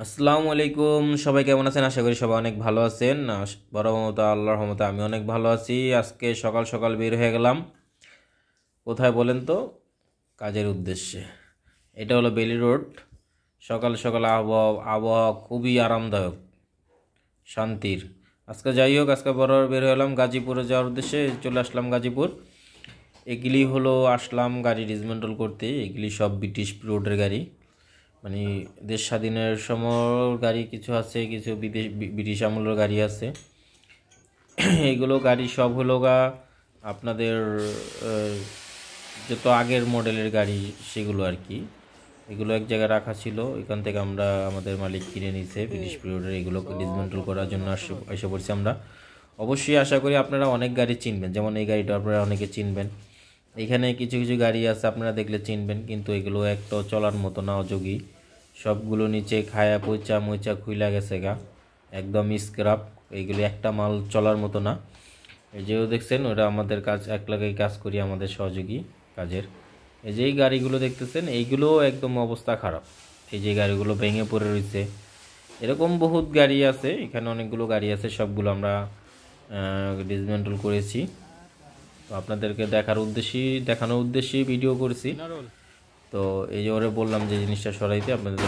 আসসালামু আলাইকুম, সবাই কেমন আছেন? আশা করি সবাই অনেক ভালো আছেন। বড় মমতা আল্লাহর রহমতে আমি অনেক ভালো আছি। আজকে সকাল সকাল বের হয়ে গেলাম। কোথায় বলেন তো? কাজের উদ্দেশ্যে। এটা হলো বেলি রোড। সকাল সকাল আবহাওয়া খুবই আরামদায়ক, শান্তির। আজকে যাই হোক, আজকে বড় বের হয়ে এলাম গাজীপুরে যাওয়ার উদ্দেশ্যে। চলে আসলাম গাজীপুর। এগুলি হলো আসলাম গাড়ি ডিসমেন্টল করতে। এগুলি সব ব্রিটিশ পিরিয়ডের গাড়ি, মানে দেশ স্বাধীনের সময় গাড়ি কিছু আছে, কিছু ব্রিটিশ আমলের গাড়ি আছে। এইগুলো গাড়ি সব হলো আপনাদের যত আগের মডেলের গাড়ি সেগুলো আর কি। এগুলো এক জায়গায় রাখা ছিল, এখান থেকে আমরা আমাদের মালিক কিনে নিয়েছে ব্রিটিশ পিরিয়ডের। এগুলোকে ডিসমেন্টল করার জন্য এসে পড়ছি আমরা। অবশ্যই আশা করি আপনারা অনেক গাড়ি চিনবেন, যেমন এই গাড়িটা আপনারা অনেকে চিনবেন। এখানে কিছু কিছু গাড়ি আছে আপনারা দেখলে চিনবেন, কিন্তু এগুলো একটা চলার মতো না, অযোগী। সবগুলো নিচে খায়া পয়চা মইচা খুইলা গেছে একদম স্ক্রাপ। এইগুলো একটা মাল চলার মতো না। এই যেও দেখছেন, ওটা আমাদের কাজ, এক লাগাই কাজ করি, আমাদের সহযোগী কাজের। এই যে এই গাড়িগুলো দেখতেছেন, এইগুলো একদম অবস্থা খারাপ। এই যে গাড়িগুলো ভেঙে পড়ে রয়েছে। এরকম বহুত গাড়ি আছে, এখানে অনেকগুলো গাড়ি আছে, সবগুলো আমরা ডিসমেন্টল করেছি। তো আপনাদেরকে দেখানোর উদ্দেশ্যেই ভিডিও করেছি। তো এই যে ওরে বললাম যে জিনিসটা সরাইতে, আপনাদের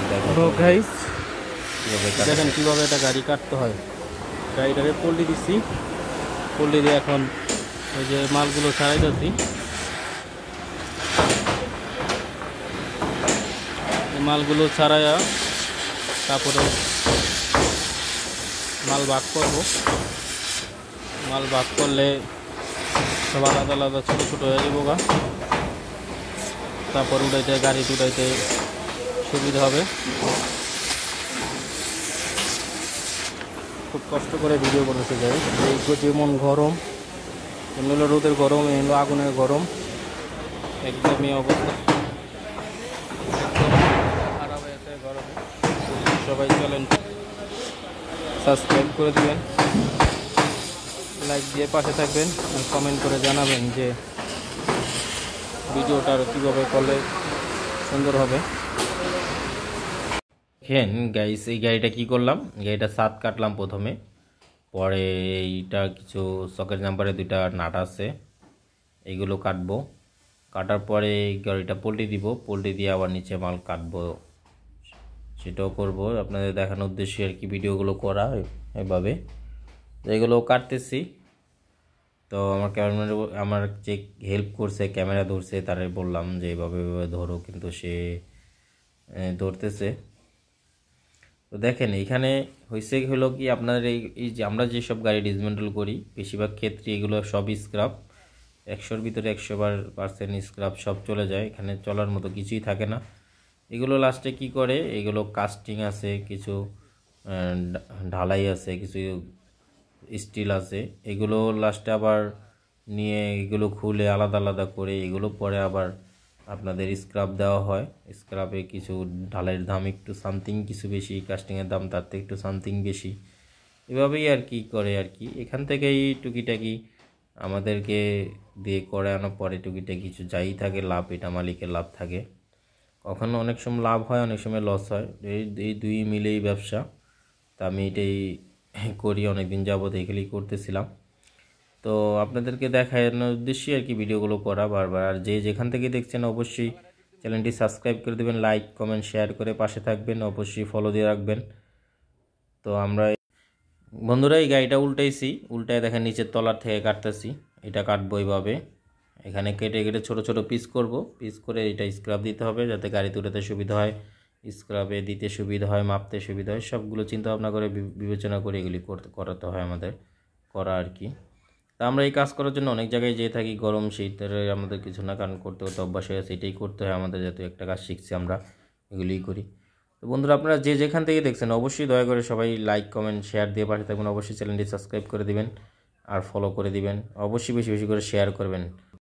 দেখেন কীভাবে একটা গাড়ি কাটতে হয়। গাড়িটাকে পল্লি দিচ্ছি, পল্লি দিয়ে এখন ওই যে মালগুলো ছাড়াইতেছি। মালগুলো ছাড়াইয়া তারপরে মাল ভাগ করব। মাল ভাগ করলে সব আলাদা আলাদা ছোটো ছোটো হয়ে যাবো তারপর উঠাইতে, গাড়ি উঠাইতে সুবিধা হবে। খুব কষ্ট করে ভিডিও বানাতে যাই। এই যেমন গরম, এমনি হলো রোদের গরম, এ হলো আগুনের গরম, একদমই অবস্থা খারাপ হয়েছে গরমে। সবাই চলেন, সাবস্ক্রাইব করে দেবেন, লাইক দিয়ে পাশে থাকবেন, আর কমেন্ট করে জানাবেন যে ভিডিওটা কীভাবে করলে সুন্দর হবে। দেখেন গাইস, এই গাড়িটা কি করলাম, গাড়িটা ছাদ কাটলাম প্রথমে, পরে এইটা কিছু সকেট নাম্বারে দুইটা নাট আছে, এইগুলো কাটবো। কাটার পরে এই গাড়িটা পোল্টি দিব, পোল্টি দিয়ে আবার নিচে মাল কাটবো, সেটাও করব আপনাদের দেখানোর উদ্দেশ্যে আর কি ভিডিওগুলো করা এভাবে। এগুলো কাটতেছি। তো আমার যে হেল্প করছে, ক্যামেরা ধরছে, তারে বললাম যে এভাবে ধরো, কিন্তু সে ধরতেছে। তো দেখেন এইখানে হলো কি, আপনাদের এই যে আমরা যেসব গাড়ি ডিসমেন্টল করি, বেশিরভাগ ক্ষেত্রে এগুলো সব স্ক্রাপ। 100-র ভিতরে 100% স্ক্রাপ, সব চলে যায়, এখানে চলার মতো কিছুই থাকে না। এগুলো লাস্টে কি করে, এগুলো কাস্টিং আছে, কিছু ঢালাই আছে, কিছু স্টিল আছে, এগুলো লাস্টে আবার নিয়ে এগুলো খুলে আলাদা আলাদা করে এগুলো পরে আবার আপনাদের স্ক্রাব দেওয়া হয়। স্ক্রাবে কিছু ঢালাইয়ের দাম একটু সামথিং কিছু বেশি, কাস্টিংয়ের দাম তার থেকে একটু সামথিং বেশি। এভাবেই আর কি করে আর কি। এখান থেকেই টুকিটাকি আমাদেরকে দিয়ে করে আনার পরে টুকিটাকি কিছু যাই থাকে লাভ, এটা মালিকের লাভ থাকে। কখনো অনেক সময় লাভ হয়, অনেক সময় লস হয়, এই দুই মিলেই ব্যবসা। তা আমি এটাই করি, অনেকদিন যাবত এগুলি করতেছিলাম। তো আপনাদেরকে দেখানোর উদ্দেশ্যে আর কি ভিডিওগুলো করা বারবার। আর যে যেখান থেকে দেখছেন অবশ্যই চ্যানেলটি সাবস্ক্রাইব করে দেবেন, লাইক কমেন্ট শেয়ার করে পাশে থাকবেন, অবশ্যই ফলো দিয়ে রাখবেন। তো আমরা বন্ধুরা এই গাড়িটা উল্টায় দেখেন নিচের তলার থেকে কাটতেছি। এটা কাটবো এইভাবে, এখানে কেটে কেটে ছোট ছোট পিস করব। পিস করে এটা স্ক্রাব দিতে হবে, যাতে গাড়ি তুলতে সুবিধা হয়, স্ক্রাবে দিতে সুবিধা হয়, মাপতে সুবিধা হয়। সবগুলো চিন্তা ভাবনা করে বিবেচনা করে এগুলি করাতে হয় আমাদের করা আর কি। তা আমরা এই কাজ করার জন্য অনেক জায়গায় যেয়ে থাকি, গরম শীতের আমাদের কিছু না কারণ করতে করতে অভ্যাস হয়ে গেছে, এটাই করতে হয় আমাদের, যেহেতু একটা কাজ শিখছি আমরা, এগুলিই করি। তো বন্ধুরা আপনারা যে যেখান থেকে দেখছেন অবশ্যই দয়া করে সবাই লাইক কমেন্ট শেয়ার দিয়ে পাশে থাকবেন, অবশ্যই চ্যানেলটি সাবস্ক্রাইব করে দিবেন আর ফলো করে দিবেন, অবশ্যই বেশি বেশি করে শেয়ার করবেন।